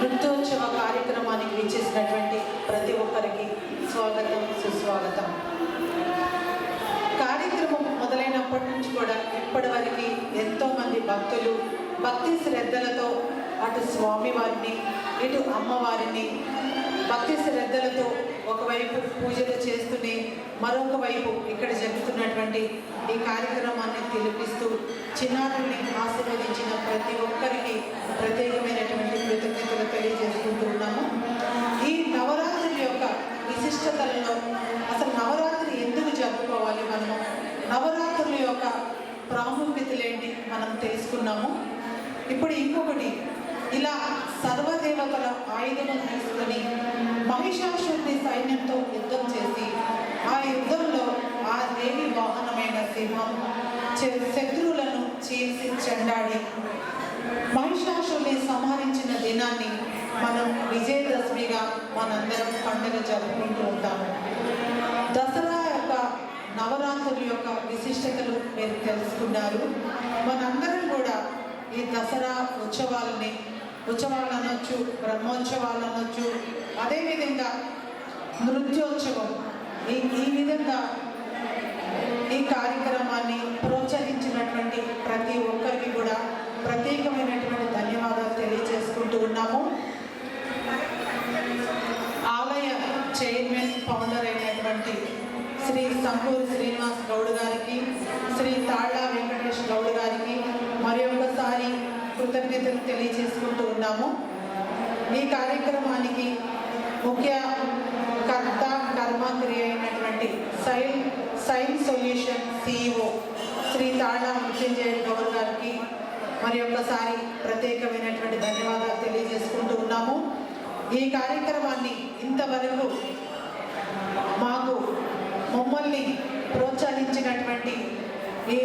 నృత్యోత్సవ కార్యక్రమానికి విచ్చేసినటువంటి ప్రతి ఒక్కరికి స్వాగతం, సుస్వాగతం. కార్యక్రమం మొదలైనప్పటి నుంచి కూడా ఇప్పటివరకు ఎంతోమంది భక్తులు భక్తి శ్రద్ధలతో అటు స్వామివారిని ఇటు అమ్మవారిని భక్తి శ్రద్ధలతో ఒకవైపు పూజలు చేస్తూనే మరొక వైపు ఇక్కడ జరుగుతున్నటువంటి ఈ కార్యక్రమాన్ని తిలపిస్తూ చిన్నారుల్ని ఆశీర్వదించిన ప్రతి ఒక్కరికి ప్రత్యేకమైనటువంటి కృతజ్ఞతలు తెలియజేసుకుంటూ ఉన్నాము. ఈ నవరాత్రుల యొక్క విశిష్టతలలో అసలు నవరాత్రి ఎందుకు జరుపుకోవాలి, మనము నవరాత్రుల యొక్క ప్రాముఖ్యతలేంటి మనం తెలుసుకున్నాము. ఇప్పుడు ఇంకొకటి, ఇలా సర్వదేవతల ఆయుధం తీసుకొని మహిషాసురుడి సైన్యంతో యుద్ధం చేసి ఆ యుద్ధంలో ఆ దేవి వాహనమైన సింహం శత్రువులను చీల్చి చెండాడి మహిషాసురుని సంహరించిన దినాన్ని మనం విజయదశమిగా మనందరం పండుగ జరుపుకుంటూ ఉంటాము. దసరా యొక్క నవరాత్రుల యొక్క విశిష్టతలు మీరు తెలుసుకున్నారు. మనందరం కూడా ఈ దసరా ఉత్సవాలు అనొచ్చు, బ్రహ్మోత్సవాలు అనొచ్చు, అదేవిధంగా నృత్యోత్సవం, ఈ విధంగా ఈ కార్యక్రమాన్ని ప్రోత్సహించినటువంటి ప్రతి ఒక్కరికి కూడా ప్రత్యేకమైనటువంటి ధన్యవాదాలు తెలియజేసుకుంటూ ఉన్నాము. ఆలయ చైర్మన్ ఫౌండర్ అయినటువంటి శ్రీ సంపూరి శ్రీనివాస్ గౌడ్ గారికి, శ్రీ తాళ్ళ వెంకటేష్ గౌడ్ గారికి మరి ఒకసారి కృతజ్ఞతలు తెలియజేసుకుంటూ ఉన్నాము. ఈ కార్యక్రమానికి ముఖ్య కర్త కర్మక్రియ అయినటువంటి సైన్ సొల్యూషన్ CEO శ్రీ తాళ్ళ మృత్యుంజయ గౌడ్ గారికి మరి ఒక్కసారి ప్రత్యేకమైనటువంటి ధన్యవాదాలు తెలియజేసుకుంటూ ఉన్నాము. ఈ కార్యక్రమాన్ని ఇంతవరకు మమ్మల్ని ప్రోత్సహించినటువంటి ఈ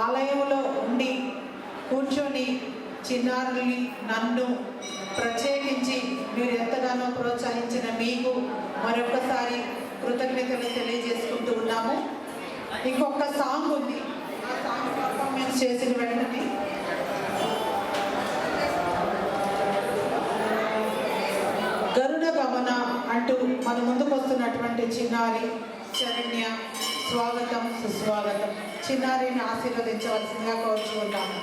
ఆలయంలో ఉండి కూర్చొని చిన్నారుల్ని నన్ను ప్రత్యేకించి మీరు ఎంతగానో ప్రోత్సహించిన మీకు మరొకసారి కృతజ్ఞతలు తెలియజేసుకుంటూ ఉన్నాము. ఇంకొక సాంగ్ ఉంది, ఆ సాంగ్ పర్ఫార్మెన్స్ చేసిన వెంటనే గరుడ గమన అంటూ మన ముందుకు వస్తున్నటువంటి చిన్నారి శరణ్య, స్వాగతం, సుస్వాగతం. చిన్నారిని ఆశీర్వదించవలసిందిగా కోరుచు ఉన్నాము.